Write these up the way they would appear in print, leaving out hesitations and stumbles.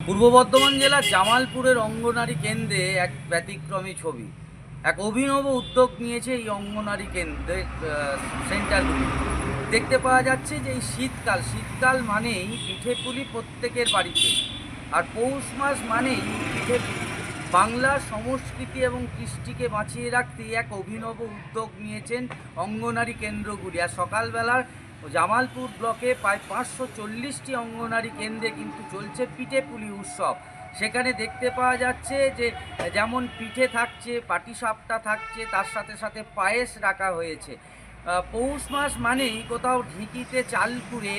পূর্ব বর্ধমান জেলার জামালপুরের অঙ্গনারী কেন্দ্রে এক ব্যতিক্রমী ছবি। এক অভিনব উদ্যোগ নিয়েছে এই অঙ্গনারী কেন্দ্রের সেন্টারগুলি। দেখতে পাওয়া যাচ্ছে যে এই শীতকাল মানেই পিঠেপুলি প্রত্যেকের বাড়িতে, আর পৌষ মাস মানেই পিঠেপুলি। বাংলার সংস্কৃতি এবং কৃষ্টিকে বাঁচিয়ে রাখতে এক অভিনব উদ্যোগ নিয়েছেন অঙ্গনারী কেন্দ্রগুলি। আর সকালবেলার জামালপুর ব্লকে প্রায় 540টি অঙ্গনারী কেন্দ্রে কিন্তু চলছে পিঠেপুলি উৎসব। সেখানে দেখতে পাওয়া যাচ্ছে যে যেমন পিঠে থাকছে, পাটিসাপটা থাকছে, তার সাথে সাথে পায়েস রাখা হয়েছে। পৌষ মাস মানেই কোথাও ঢিকিতে চাল কুড়ে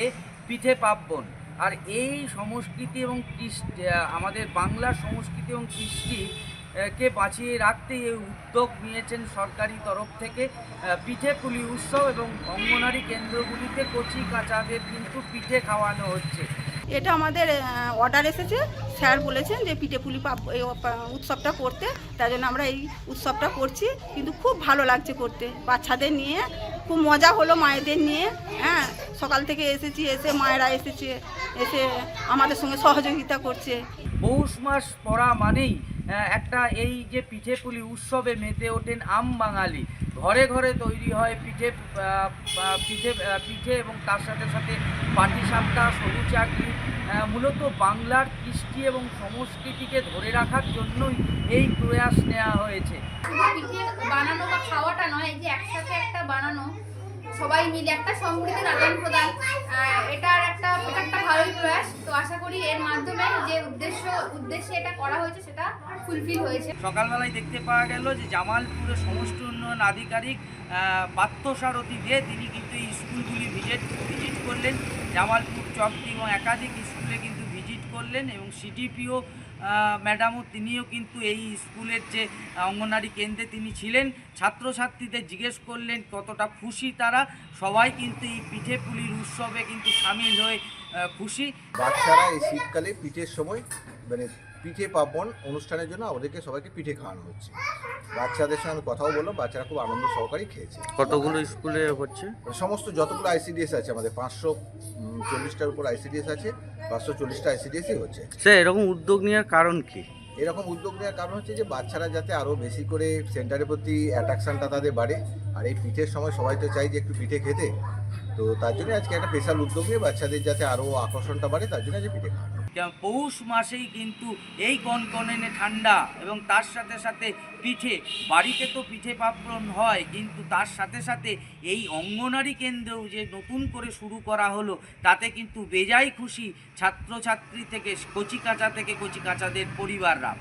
পিঠে পার্বণ। আর এই সংস্কৃতি এবং কৃষ্টি, আমাদের বাংলার সংস্কৃতি এবং কৃষ্টি কে বাঁচিয়ে রাখতে এই উদ্যোগ নিয়েছেন সরকারি তরফ থেকে। পিঠেপুলি উৎসব এবং অঙ্গনারী কেন্দ্রগুলিতে কচি কাঁচাদের কিন্তু পিঠে খাওয়ানো হচ্ছে। এটা আমাদের অর্ডার এসেছে, স্যার বলেছেন যে পিঠেপুলি এই উৎসবটা করতে, তাই জন্য আমরা এই উৎসবটা করছি। কিন্তু খুব ভালো লাগছে করতে, বাচ্চাদের নিয়ে খুব মজা হলো, মায়েদের নিয়ে। হ্যাঁ, সকাল থেকে এসেছি, এসে মায়েরা এসে আমাদের সঙ্গে সহযোগিতা করছে। পৌষ মাস পড়া মানেই একটা এই যে পিঠেপুলি উৎসবে মেতে ওঠেন আম বাঙালি। ঘরে ঘরে তৈরি হয় পিঠে এবং তার সাথে সাথে পাটিসাপটা, সরু চাকরি। মূলত বাংলার কৃষ্টি এবং সংস্কৃতিকে ধরে রাখার জন্যই এই প্রয়াস নেওয়া হয়েছে। পিঠে বানানো বা খাওয়াটা নয়, এই যে একসাথে একটা বানানো, সবাই মিলে একটা সম্প্রীতির আদান প্রদান, এটা একটা ভালোই প্রয়াস। তো আশা করি এর মাধ্যমে যে উদ্দেশ্যে এটা করা হয়েছে সেটা ফুলফিল হয়েছে। সকালবেলায় দেখতে পাওয়া গেল যে জামালপুরের সমষ্টি উন্নয়ন আধিকারিক পার্থসারথী দে তিনি কিন্তু এই স্কুলগুলি ভিজিট করলেন। জামালপুর চকটি এবং একাধিক স্কুলে কিন্তু ভিজিট করলেন এবং সিডিপিও ম্যাডামও তিনিও কিন্তু এই স্কুলের যে অঙ্গনারী কেন্দ্রে তিনি ছিলেন। ছাত্রছাত্রীদের জিজ্ঞেস করলেন কতটা খুশি তারা। সবাই কিন্তু এই পিঠেপুলির উৎসবে কিন্তু সামিল হয়ে খুশি। বাচ্চারা এই শীতকালে পিঠের সময় মানে পিঠে পার্বণ অনুষ্ঠানের জন্য আমাদেরকে সবাইকে পিঠে খাওয়ানো হচ্ছে। বাচ্চাদের সঙ্গে কথাও বললাম, বাচ্চারা খুব আনন্দ সহকারেই খেয়েছে। কতগুলো স্কুলে হচ্ছে? সমস্ত যতগুলো আইসিডিএস আছে, আমাদের 540টার উপর আইসিডিএস আছে, 540টা আইসিডিএসই হচ্ছে। স্যার, এরকম উদ্যোগ নেওয়ার কারণ কি? এরকম উদ্যোগ নেওয়ার কারণ হচ্ছে যে বাচ্চারা যাতে আরও বেশি করে সেন্টারের প্রতি অ্যাট্রাকশানটা তাদের বাড়ে। আর এই পিঠের সময় সবাই তো চাই যে একটু পিঠে খেতে, তো তার জন্য আজকে একটা স্পেশাল উদ্যোগ নিয়ে বাচ্চাদের যাতে আরও আকর্ষণটা বাড়ে তার জন্য আজকে পিঠে খাওয়ানো। পৌষ মাসেই কিন্তু এই কনকনে ঠান্ডা এবং তার সাথে সাথে পিঠে, বাড়িতে তো পিঠে পার্বণ হয়, কিন্তু তার সাথে সাথে এই অঙ্গনারী কেন্দ্রেও যে নতুন করে শুরু করা হলো তাতে কিন্তু বেজায় খুশি ছাত্রছাত্রী থেকে কচি কাঁচাদের পরিবাররা।